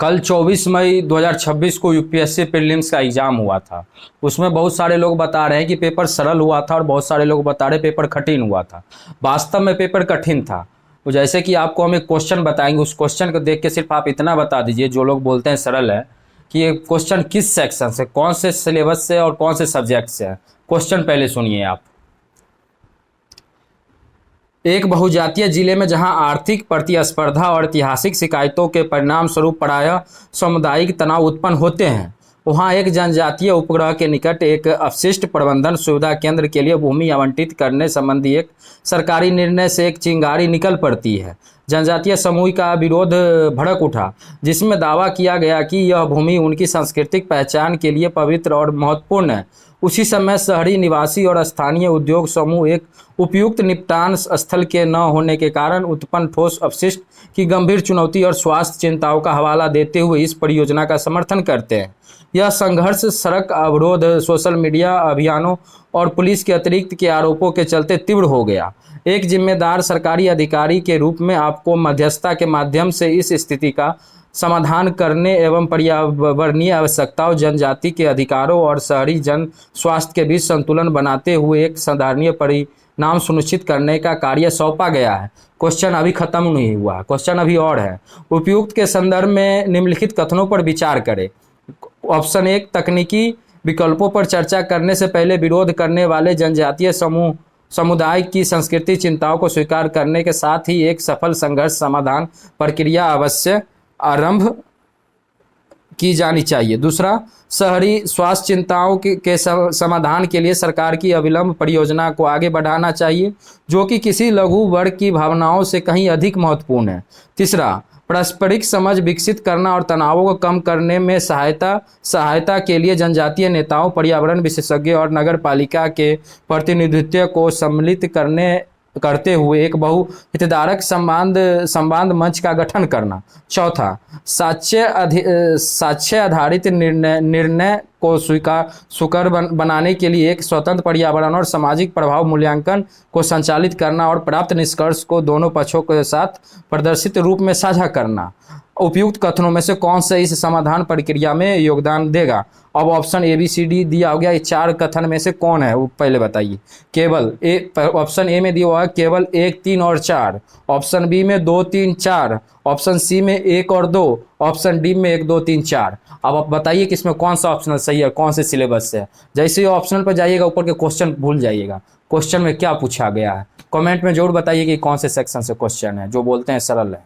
कल 24 मई 2026 को UPSC prelims का एग्जाम हुआ था। उसमें बहुत सारे लोग बता रहे हैं कि पेपर सरल हुआ था और बहुत सारे लोग बता रहे हैं पेपर कठिन हुआ था। वास्तव में पेपर कठिन था। तो जैसे कि आपको हम एक क्वेश्चन बताएंगे, उस क्वेश्चन को देख के सिर्फ आप इतना बता दीजिए, जो लोग बोलते हैं सरल है, कि ये क्वेश्चन किस सेक्शन से, कौन से सिलेबस से और कौन से सब्जेक्ट से है। क्वेश्चन पहले सुनिए आप। एक बहुजातीय जिले में जहां आर्थिक प्रतिस्पर्धा और ऐतिहासिक शिकायतों के परिणाम स्वरूप प्रायः सामुदायिक तनाव उत्पन्न होते हैं, वहां एक जनजातीय उपग्रह के निकट एक अपशिष्ट प्रबंधन सुविधा केंद्र के लिए भूमि आवंटित करने संबंधी एक सरकारी निर्णय से एक चिंगारी निकल पड़ती है। जनजातीय समूह का विरोध भड़क उठा, जिसमें दावा किया गया कि यह भूमि उनकी सांस्कृतिक पहचान के लिए पवित्र और महत्वपूर्ण है। उसी समय शहरी निवासी और स्थानीय उद्योग समूह एक उपयुक्त निपटान स्थल के न होने के कारण उत्पन्न ठोस अपशिष्ट की गंभीर चुनौती और स्वास्थ्य चिंताओं का हवाला देते हुए इस परियोजना का समर्थन करते हैं। यह संघर्ष सड़क अवरोध, सोशल मीडिया अभियानों और पुलिस के अतिरिक्त के आरोपों के चलते तीव्र हो गया। एक जिम्मेदार सरकारी अधिकारी के रूप में आपको मध्यस्थता के माध्यम से इस स्थिति का समाधान करने एवं पर्यावरणीय आवश्यकताओं, जनजाति के अधिकारों और शहरी जन स्वास्थ्य के बीच संतुलन बनाते हुए एक संधारणीय परिणाम सुनिश्चित करने का कार्य सौंपा गया है। क्वेश्चन अभी खत्म नहीं हुआ, क्वेश्चन अभी और है। उपयुक्त के संदर्भ में निम्नलिखित कथनों पर विचार करें। ऑप्शन 1, तकनीकी विकल्पों पर चर्चा करने से पहले विरोध करने वाले जनजातीय समुदाय की सांस्कृतिक चिंताओं को स्वीकार करने के साथ ही एक सफल संघर्ष समाधान प्रक्रिया अवश्य आरंभ की जानी चाहिए। दूसरा, शहरी स्वास्थ्य चिंताओं के समाधान के लिए सरकार की अविलंब परियोजना को आगे बढ़ाना चाहिए, जो कि किसी लघु वर्ग की भावनाओं से कहीं अधिक महत्वपूर्ण है। तीसरा, पारस्परिक समझ विकसित करना और तनावों को कम करने में सहायता के लिए जनजातीय नेताओं, पर्यावरण विशेषज्ञ और नगर पालिका के प्रतिनिधित्व को सम्मिलित करते हुए एक बहुहितधारक संवाद मंच का गठन करना। चौथा, साक्ष्य आधारित निर्णय को सुकर बनाने के लिए एक स्वतंत्र पर्यावरण और सामाजिक प्रभाव मूल्यांकन को संचालित करना और प्राप्त निष्कर्ष को दोनों पक्षों के साथ प्रदर्शित रूप में साझा करना। उपयुक्त कथनों में से कौन सा इस समाधान प्रक्रिया में योगदान देगा? अब ऑप्शन ABCD दिया हो गया, ये 4 कथन में से कौन है वो पहले बताइए। केवल ऑप्शन ए में दिया हुआ है केवल 1, 3 और 4, ऑप्शन बी में 2, 3, 4, ऑप्शन सी में 1 और 2, ऑप्शन डी में 1, 2, 3, 4। अब आप बताइए कि इसमें कौन सा ऑप्शन सही है, कौन से सिलेबस से है। जैसे ही ऑप्शन पर जाइएगा ऊपर के क्वेश्चन भूल जाइएगा, क्वेश्चन में क्या पूछा गया है। कमेंट में जरूर बताइए कि कौन से सेक्शन से क्वेश्चन है, जो बोलते हैं सरल है।